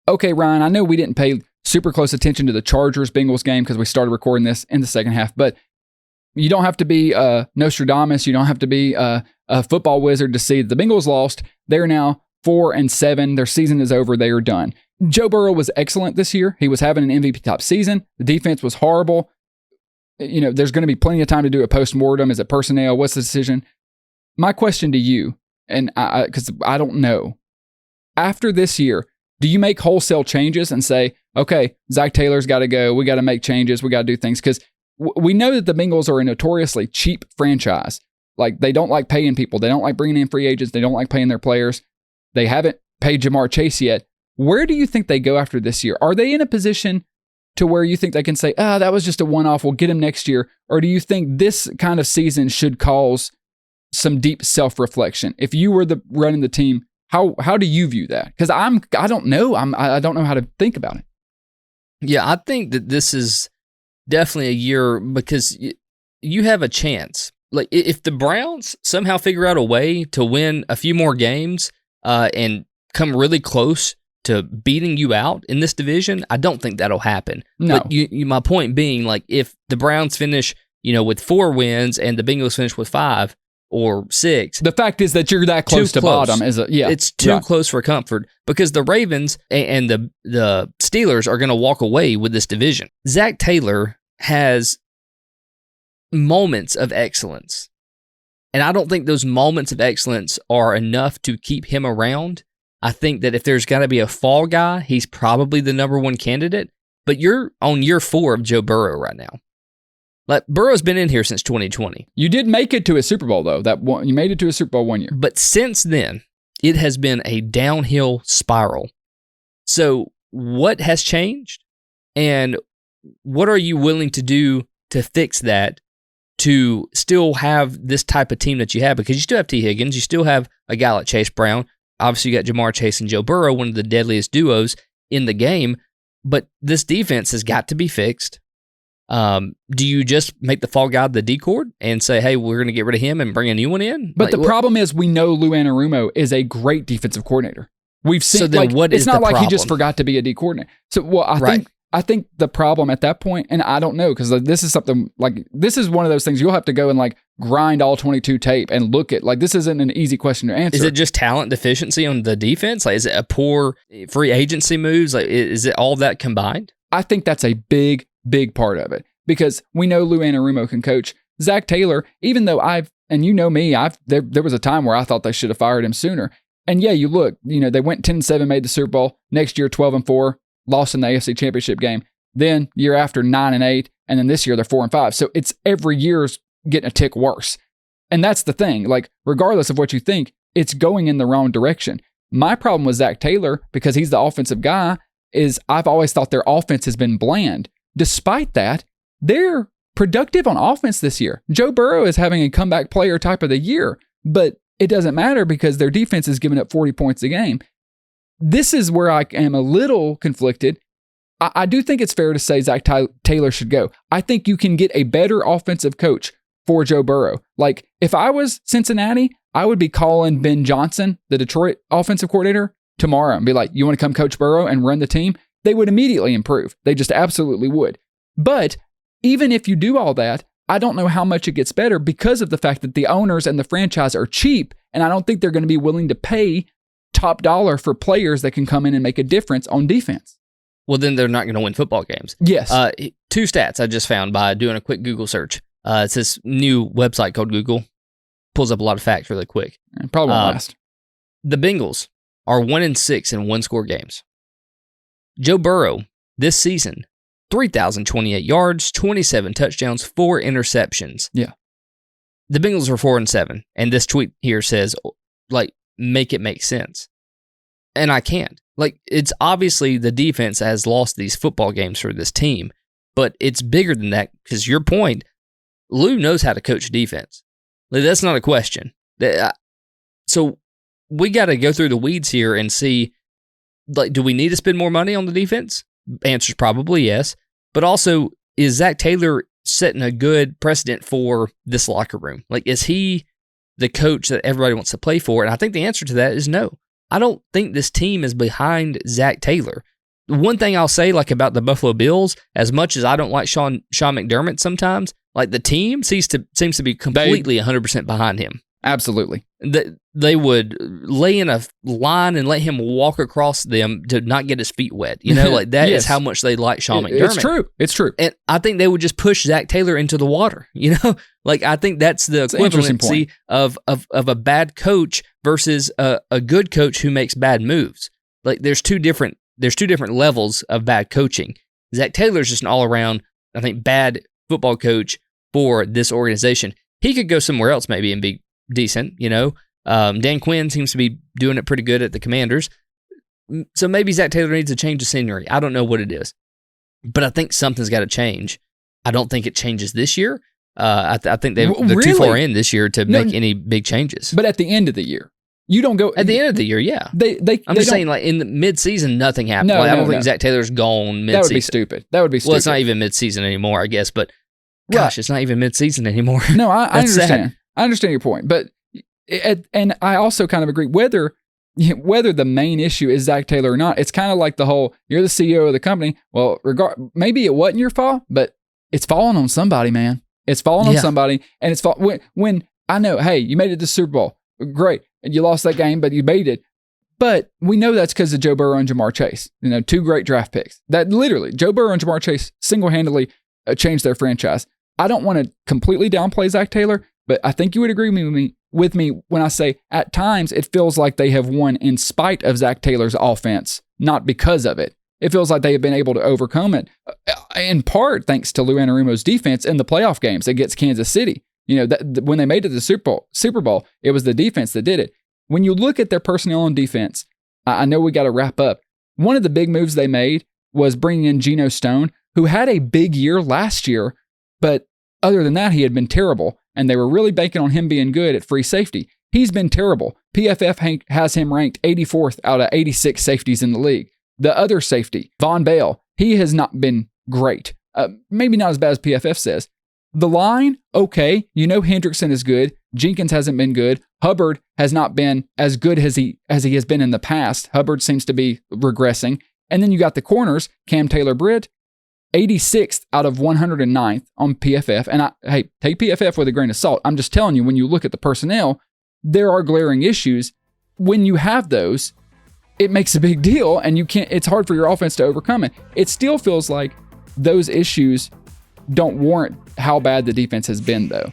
okay, Ryan, I know we didn't pay super close attention to the Chargers-Bengals game because we started recording this in the second half, but you don't have to be Nostradamus. You don't have to be a football wizard to see that the Bengals lost. They're now 4-7. Their season is over. They are done. Joe Burrow was excellent this year. He was having an MVP type season. The defense was horrible. There's going to be plenty of time to do a post-mortem. Is it personnel? What's the decision? My question to you, and because I don't know, after this year, do you make wholesale changes and say, okay, Zac Taylor's got to go. We got to make changes. We got to do things. Because we know that the Bengals are a notoriously cheap franchise. Like, they don't like paying people. They don't like bringing in free agents. They don't like paying their players. They haven't paid Jamar Chase yet. Where do you think they go after this year? Are they in a position to where you think they can say, that was just a one-off, we'll get him next year? Or do you think this kind of season should cause some deep self-reflection? If you were running the team, how do you view that? Because I don't know. I don't know how to think about it. Yeah, I think that this is definitely a year because you have a chance. Like, if the Browns somehow figure out a way to win a few more games and come really close to beating you out in this division, I don't think that'll happen. No. But my point being, like, if the Browns finish, with 4 wins and the Bengals finish with 5 or 6, the fact is that you're that close to bottom. It's too close for comfort because the Ravens and the Steelers are going to walk away with this division. Zac Taylor has moments of excellence, and I don't think those moments of excellence are enough to keep him around. I think that if there's got to be a fall guy, he's probably the number 1 candidate, but you're on year 4 of Joe Burrow right now. Like, Burrow's been in here since 2020. You did make it to a Super Bowl, though. You made it to a Super Bowl 1 year. But since then, it has been a downhill spiral. So what has changed? And what are you willing to do to fix that, to still have this type of team that you have? Because you still have T. Higgins. You still have a guy like Chase Brown. Obviously, you got Jamar Chase and Joe Burrow, one of the deadliest duos in the game. But this defense has got to be fixed. Do you just make the fall guy the D-cord and say, hey, we're going to get rid of him and bring a new one in? But the problem is we know Lou Anarumo is a great defensive coordinator. We've seen, so then what is it's not the like problem? He just forgot to be a D coordinator. So, I think the problem at that point, and I don't know, because this is something this is one of those things you'll have to go and grind all 22 tape and look at. This isn't an easy question to answer. Is it just talent deficiency on the defense? Is it a poor free agency moves? Is it all that combined? I think that's a big part of it, because we know Lou Anarumo can coach. Zac Taylor, even though and you know me, there was a time where I thought they should have fired him sooner. And yeah, you look, they went 10-7, made the Super Bowl. Next year, 12-4, lost in the AFC Championship game. Then year after, 9-8, and then this year they're 4-5. So it's every year's getting a tick worse. And that's the thing. Regardless of what you think, it's going in the wrong direction. My problem with Zac Taylor, because he's the offensive guy, is I've always thought their offense has been bland. Despite that, they're productive on offense this year. Joe Burrow is having a comeback player type of the year, but it doesn't matter because their defense is giving up 40 points a game. This is where I am a little conflicted. I do think it's fair to say Zac Taylor should go. I think you can get a better offensive coach for Joe Burrow. If I was Cincinnati, I would be calling Ben Johnson, the Detroit offensive coordinator, tomorrow and be like, you want to come coach Burrow and run the team? They would immediately improve. They just absolutely would. But even if you do all that, I don't know how much it gets better because of the fact that the owners and the franchise are cheap, and I don't think they're going to be willing to pay top dollar for players that can come in and make a difference on defense. Well, then they're not going to win football games. Yes. 2 stats I just found by doing a quick Google search. It's this new website called Google. Pulls up a lot of facts really quick. And probably won't last. The Bengals are 1-6 in one-score games. Joe Burrow, this season, 3,028 yards, 27 touchdowns, 4 interceptions. Yeah. The Bengals are 4-7, and this tweet here says, make it make sense. And I can't. It's obviously the defense has lost these football games for this team, but it's bigger than that because your point, Lou knows how to coach defense. That's not a question. So we got to go through the weeds here and see, do we need to spend more money on the defense? Answer's probably yes. But also, is Zac Taylor setting a good precedent for this locker room? Is he the coach that everybody wants to play for? And I think the answer to that is no. I don't think this team is behind Zac Taylor. one thing I'll say, like about the Buffalo Bills, as much as I don't like Sean McDermott sometimes, like the team seems to be completely 100% behind him. Absolutely. They would lay in a line and let him walk across them to not get his feet wet. You know, like that Yes. is how much they like Sean McDermott. It's true. And I think they would just push Zac Taylor into the water. You know, like I think that's the equivalency of a bad coach versus a good coach who makes bad moves. Like there's two different levels of bad coaching. Zac Taylor's just an all around, I think, bad football coach for this organization. He could go somewhere else maybe and be decent, you know. Dan Quinn seems to be doing it pretty good at the Commanders. So maybe Zac Taylor needs a change of scenery. I don't know what it is. But I think something's got to change. I don't think it changes this year. I think they're too far in this year to make any big changes. But at the end of the year, you don't go... At the end of the year, yeah. I'm just saying, like, in the mid-season, nothing happened. I don't think Zac Taylor's gone mid-season. That would be stupid. Well, it's not even mid-season anymore, I guess. But, gosh, It's not even mid-season anymore. No, I understand. Sad. I understand your point. But... And I also kind of agree, whether the main issue is Zac Taylor or not, it's kind of like the whole, you're the CEO of the company. Well, maybe it wasn't your fault, but it's falling on somebody, man. It's falling on somebody. And it's when I know, hey, you made it to the Super Bowl. Great. And you lost that game, but you made it. But we know that's because of Joe Burrow and Jamar Chase. You know, 2 great draft picks. That literally, Joe Burrow and Jamar Chase single-handedly changed their franchise. I don't want to completely downplay Zac Taylor, but I think you would agree with me when I say at times it feels like they have won in spite of Zac Taylor's offense, not because of it. It feels like they have been able to overcome it, in part thanks to Lou Anarumo's defense in the playoff games against Kansas City. You know, when they made it to the Super Bowl, it was the defense that did it. When you look at their personnel on defense, I know we got to wrap up. One of the big moves they made was bringing in Geno Stone, who had a big year last year, but other than that, he had been terrible. And they were really banking on him being good at free safety. He's been terrible. PFF has him ranked 84th out of 86 safeties in the league. The other safety, Von Bell, he has not been great. Maybe not as bad as PFF says. The line, okay. You know Hendrickson is good. Jenkins hasn't been good. Hubbard has not been as good as he has been in the past. Hubbard seems to be regressing. And then you got the corners, Cam Taylor-Britt, 86th out of 109th on PFF. And take PFF with a grain of salt. I'm just telling you, when you look at the personnel, there are glaring issues. When you have those, it makes a big deal, and it's hard for your offense to overcome it. It still feels like those issues don't warrant how bad the defense has been, though.